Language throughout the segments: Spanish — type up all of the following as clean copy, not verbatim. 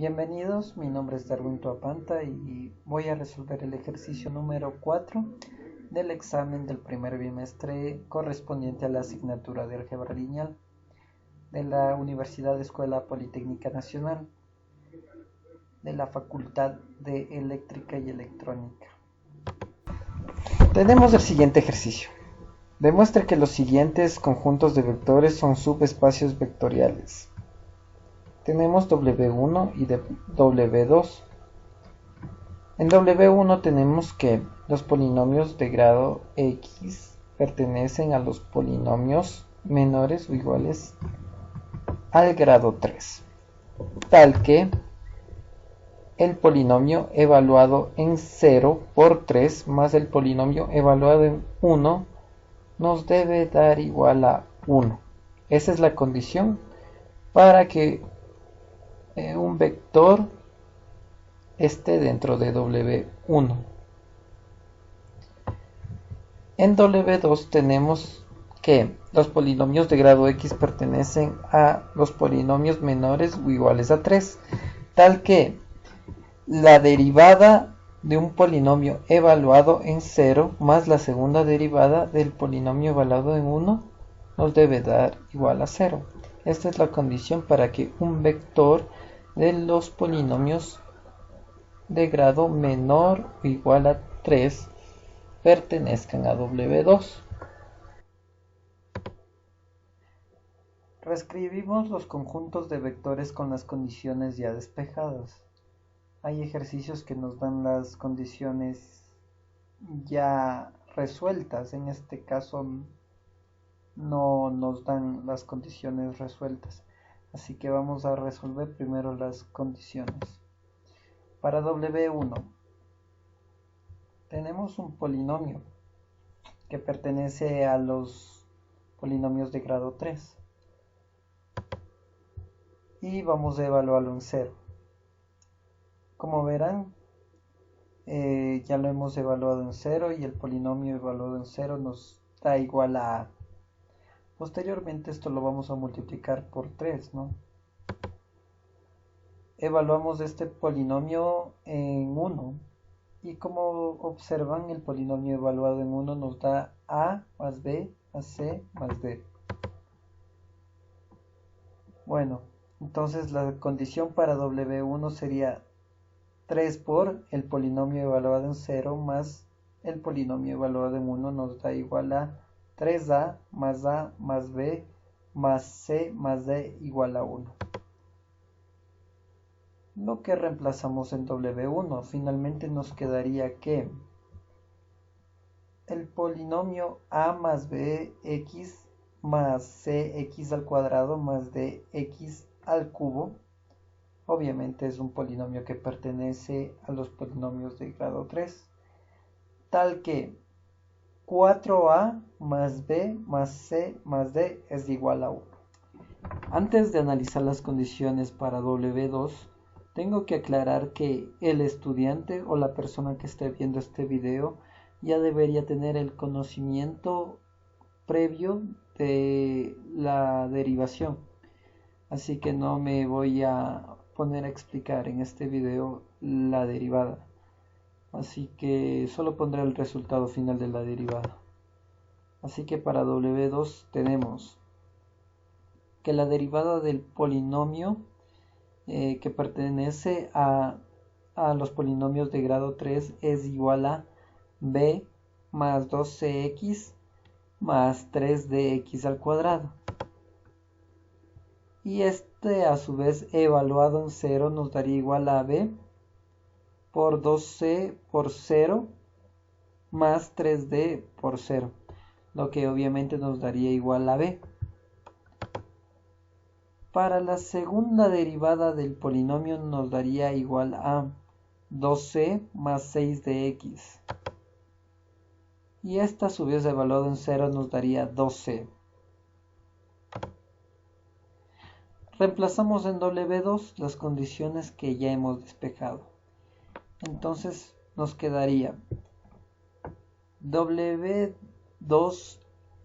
Bienvenidos, mi nombre es Darwin Tuapanta y voy a resolver el ejercicio número 4 del examen del primer bimestre correspondiente a la asignatura de álgebra lineal de la Universidad Escuela Politécnica Nacional de la Facultad de Eléctrica y Electrónica. Tenemos el siguiente ejercicio. Demuestre que los siguientes conjuntos de vectores son subespacios vectoriales. Tenemos W1 y W2. En W1 tenemos que los polinomios de grado X pertenecen a los polinomios menores o iguales al grado 3, tal que el polinomio evaluado en 0 por 3 más el polinomio evaluado en 1 nos debe dar igual a 1. Esa es la condición para que un vector esté dentro de W1. En W2 tenemos que los polinomios de grado X pertenecen a los polinomios menores o iguales a 3, tal que la derivada de un polinomio evaluado en 0 más la segunda derivada del polinomio evaluado en 1 nos debe dar igual a 0. Esta es la condición para que un vector de los polinomios de grado menor o igual a 3 pertenezcan a W2. Reescribimos los conjuntos de vectores con las condiciones ya despejadas. Hay ejercicios que nos dan las condiciones ya resueltas. En este caso no nos dan las condiciones resueltas. Así que vamos a resolver primero las condiciones. Para W1 tenemos un polinomio que pertenece a los polinomios de grado 3 y vamos a evaluarlo en 0. Como verán, ya lo hemos evaluado en 0 y el polinomio evaluado en 0 nos da igual a A. Posteriormente esto lo vamos a multiplicar por 3, ¿no? Evaluamos este polinomio en 1 y como observan, el polinomio evaluado en 1 nos da A más B más C más D. Bueno, entonces la condición para W1 sería 3 por el polinomio evaluado en 0 más el polinomio evaluado en 1 nos da igual a 3A más B más C más D igual a 1. Lo que reemplazamos en W1, finalmente nos quedaría que el polinomio A más BX más CX al cuadrado más DX al cubo, obviamente es un polinomio que pertenece a los polinomios de grado 3, tal que 4A más B más C más D es igual a 1. Antes de analizar las condiciones para W2, tengo que aclarar que el estudiante o la persona que esté viendo este video ya debería tener el conocimiento previo de la derivación. Así que no me voy a poner a explicar en este video la derivada. Así que solo pondré el resultado final de la derivada. Así que para W2 tenemos que la derivada del polinomio que pertenece a los polinomios de grado 3 es igual a b más 2cx más 3dx al cuadrado. Y este a su vez evaluado en 0 nos daría igual a b por 2c por 0 más 3d por 0, lo que obviamente nos daría igual a b. Para la segunda derivada del polinomio nos daría igual a 2c más 6dx. Y esta a su vez evaluado en 0 nos daría 2c. Reemplazamos en W2 las condiciones que ya hemos despejado. Entonces nos quedaría W2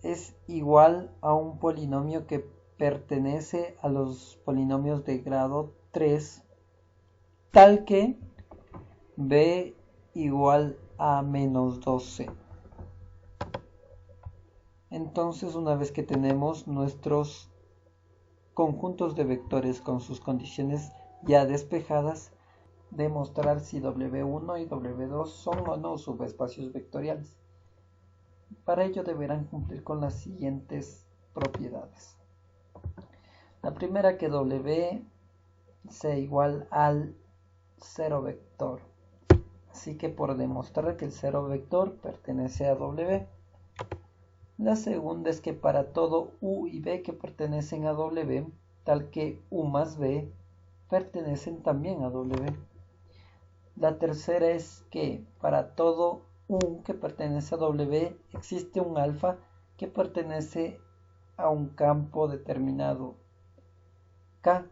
es igual a un polinomio que pertenece a los polinomios de grado 3 tal que b igual a menos 2c. Entonces, una vez que tenemos nuestros conjuntos de vectores con sus condiciones ya despejadas, demostrar si W1 y W2 son o no subespacios vectoriales. Para ello deberán cumplir con las siguientes propiedades. La primera, que W sea igual al cero vector. Así que por demostrar que el cero vector pertenece a W. La segunda es que para todo U y B que pertenecen a W, tal que U más B pertenecen también a W. La tercera es que para todo U que pertenece a W existe un alfa que pertenece a un campo determinado K,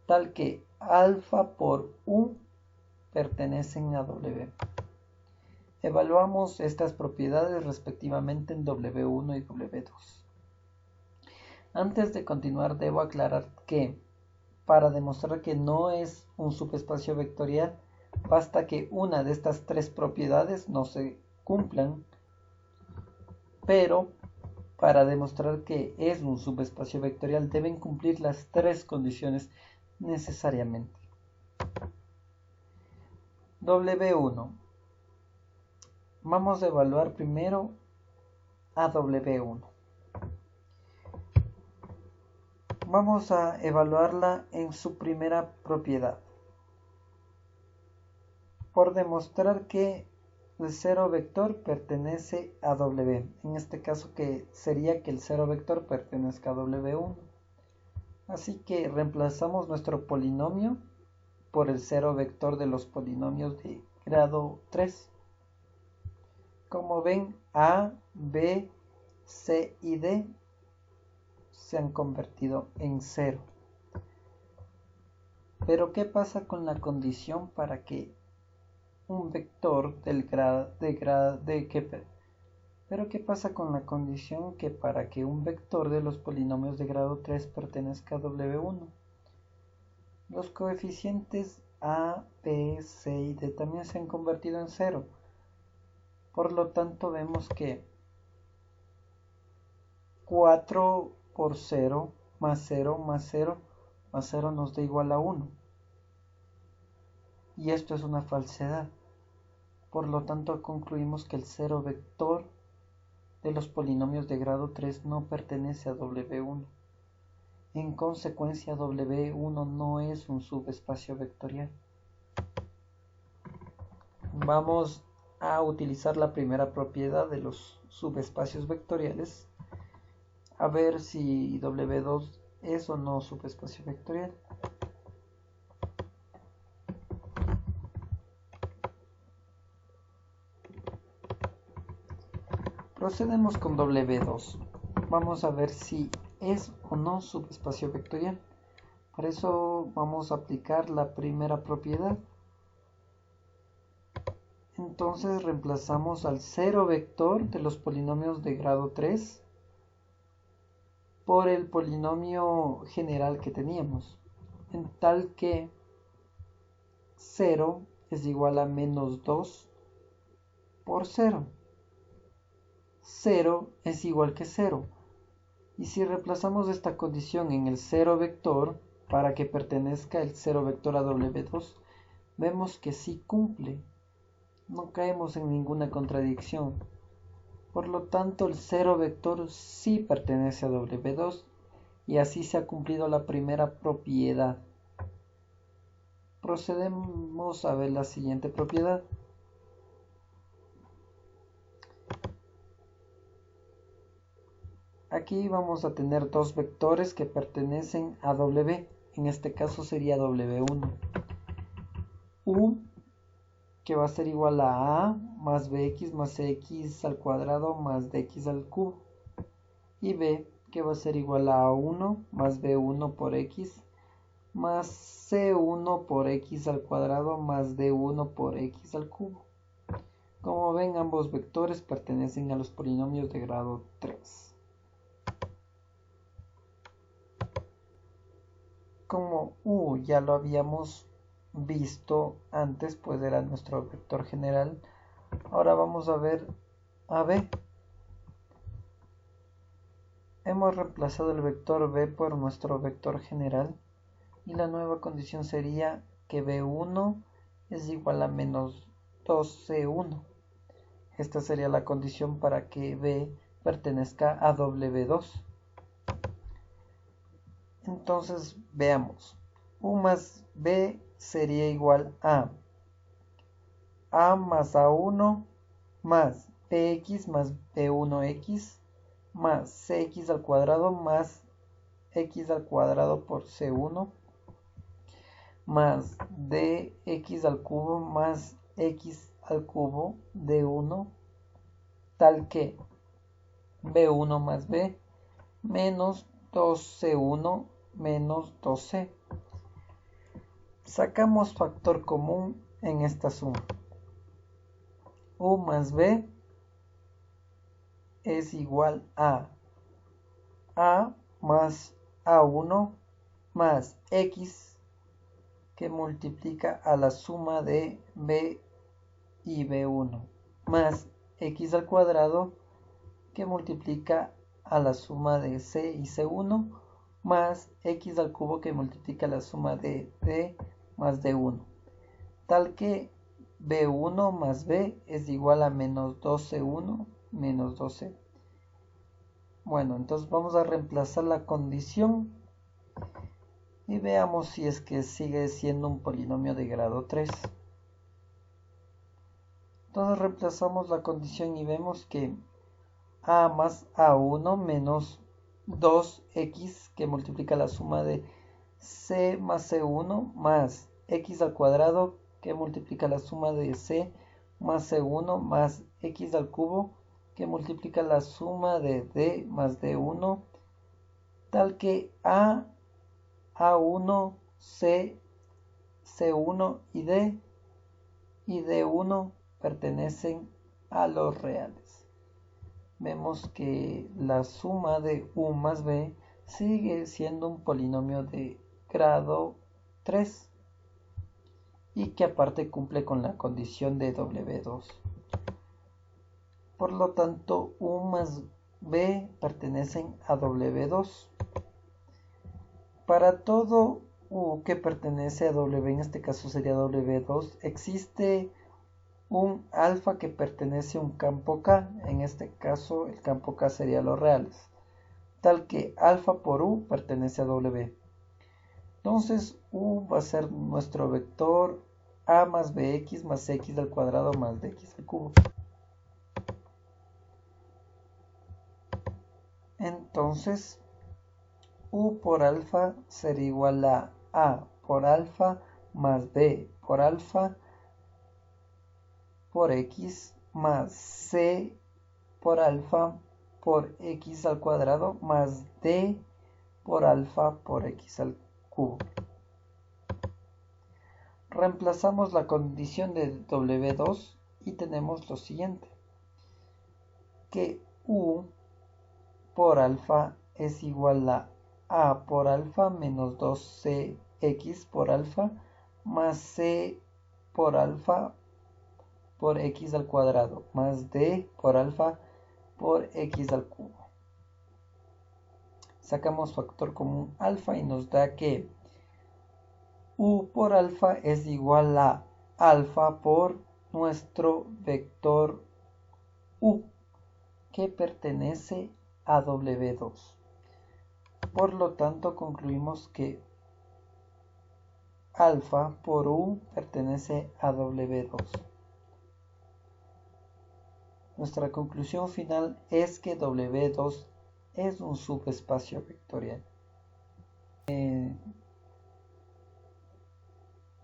tal que alfa por U pertenecen a W. Evaluamos estas propiedades respectivamente en W1 y W2. Antes de continuar, debo aclarar que para demostrar que no es un subespacio vectorial, basta que una de estas tres propiedades no se cumplan, pero para demostrar que es un subespacio vectorial deben cumplir las tres condiciones necesariamente. W1. Vamos a evaluar primero a W1. Vamos a evaluarla en su primera propiedad, por demostrar que el cero vector pertenece a W. En este caso que sería que el cero vector pertenezca a W1. Así que reemplazamos nuestro polinomio por el cero vector de los polinomios de grado 3. Como ven, A, B, C y D se han convertido en 0. Pero ¿qué pasa con la condición para que un vector del grado Pero ¿qué pasa con la condición que para que un vector de los polinomios de grado 3 pertenezca a W1? Los coeficientes A, B, C y D también se han convertido en 0. Por lo tanto, vemos que 4 por 0 más 0 más 0 más 0 nos da igual a 1. Y esto es una falsedad. Por lo tanto, concluimos que el cero vector de los polinomios de grado 3 no pertenece a W1. En consecuencia, W1 no es un subespacio vectorial. Vamos a utilizar la primera propiedad de los subespacios vectoriales, a ver si W2 es o no subespacio vectorial. Procedemos con W2. Vamos a ver si es o no subespacio vectorial. Para eso vamos a aplicar la primera propiedad. Entonces reemplazamos al cero vector de los polinomios de grado 3 por el polinomio general que teníamos, en tal que 0 es igual a menos 2 por 0. 0 es igual que 0. Y si reemplazamos esta condición en el cero vector para que pertenezca el cero vector a W2, vemos que sí cumple. No caemos en ninguna contradicción. Por lo tanto, el cero vector sí pertenece a W2 y así se ha cumplido la primera propiedad. Procedemos a ver la siguiente propiedad. Aquí vamos a tener dos vectores que pertenecen a W. En este caso sería W1. U, que va a ser igual a A más BX más CX al cuadrado más DX al cubo. Y B, que va a ser igual a A1 más B1 por X más C1 por X al cuadrado más D1 por X al cubo. Como ven, ambos vectores pertenecen a los polinomios de grado 3. Como U ya lo habíamos visto antes, pues era nuestro vector general. Ahora vamos a ver a B. Hemos reemplazado el vector B por nuestro vector general y la nueva condición sería que B1 es igual a menos 2C1. Esta sería la condición para que B pertenezca a W2. Entonces veamos. U más B sería igual a más A1 más BX más B1X más CX al cuadrado más X al cuadrado por C1 más DX al cubo más X al cubo de 1 tal que B1 más B menos 2C1 menos 2C. Sacamos factor común en esta suma. U más B es igual a más A1 más X que multiplica a la suma de B y B1 más X al cuadrado que multiplica a la suma de C y C1 más X al cubo que multiplica la suma de D más D1 tal que B1 más B es igual a menos 2C1 menos 2C. Bueno, entonces vamos a reemplazar la condición y veamos si es que sigue siendo un polinomio de grado 3. Entonces reemplazamos la condición y vemos que A más A1 menos 2X que multiplica la suma de C más C1 más X al cuadrado que multiplica la suma de C más C1 más X al cubo que multiplica la suma de D más D1 tal que A1, C, C1 y D1 pertenecen a los reales. Vemos que la suma de U más B sigue siendo un polinomio de grado 3 y que aparte cumple con la condición de W2. Por lo tanto, U más B pertenecen a W2. Para todo U que pertenece a W, en este caso sería W2, existe un alfa que pertenece a un campo K, en este caso el campo K sería los reales, tal que alfa por U pertenece a W. Entonces U va a ser nuestro vector A más BX más X al cuadrado más DX al cubo. Entonces U por alfa será igual a por alfa más B por alfa por X más C por alfa por X al cuadrado más D por alfa por X al cubo. Reemplazamos la condición de W2 y tenemos lo siguiente, que U por alfa es igual a por alfa menos 2CX por alfa más C por alfa por X al cuadrado más D por alfa por X al cubo. Sacamos factor común alfa y nos da que U por alfa es igual a alfa por nuestro vector U que pertenece a W2. Por lo tanto, concluimos que alfa por U pertenece a W2. Nuestra conclusión final es que W2 es un subespacio vectorial.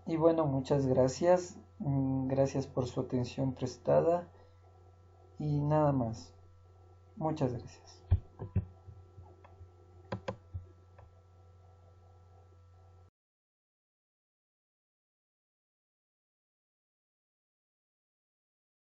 Y bueno, muchas gracias. Gracias por su atención prestada. Y nada más. Muchas gracias.